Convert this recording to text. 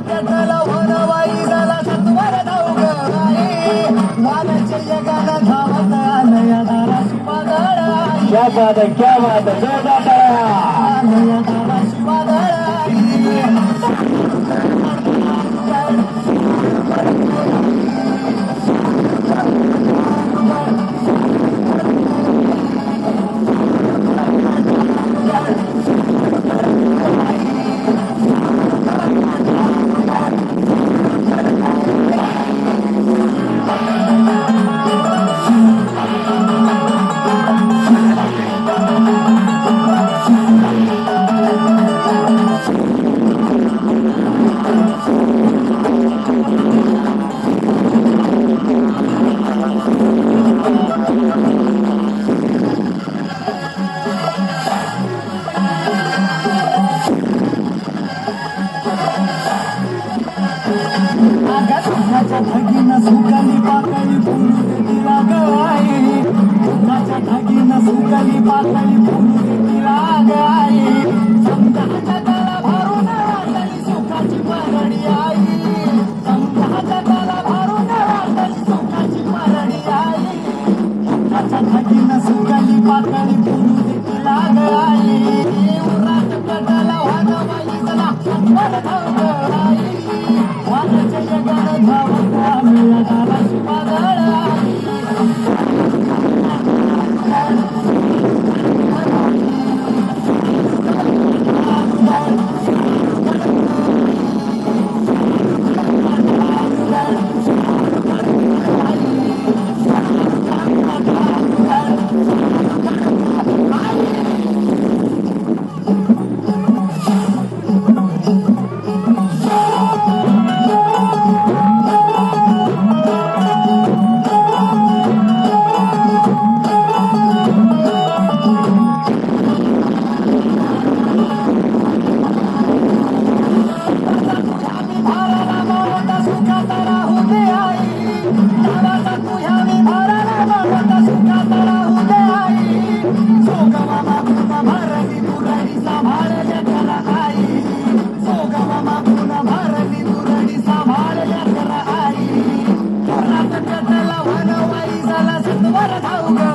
पेटला वनवाई झाला सत्वर धावग आई वाघाच्या जगाला धावत आलं या धाराशी वादळ आई क्या बात है क्या बात है जोरदार तालिया आलं या धाराशी वादळ आई धुमाच्या धागीनं सुकाली पातळी फुलू देतीला गाई धुमाच्या धागीनं सुकाली पातळी फुलू देतीला गाई समजाच्या त्याला भरून वाटली सुखाची परडी आई समजाच्या त्याला भरून वाटली सुखाची परडी आई धुमाच्या धागीनं सुकाली पातळी फुलू देतीला गाई उरात पेटाला वाजवाई चला वर धाव आई वाघाच्या जगाला धावत आलं या धाराशी वादळ आई वनवाई झाला सत्वर धावग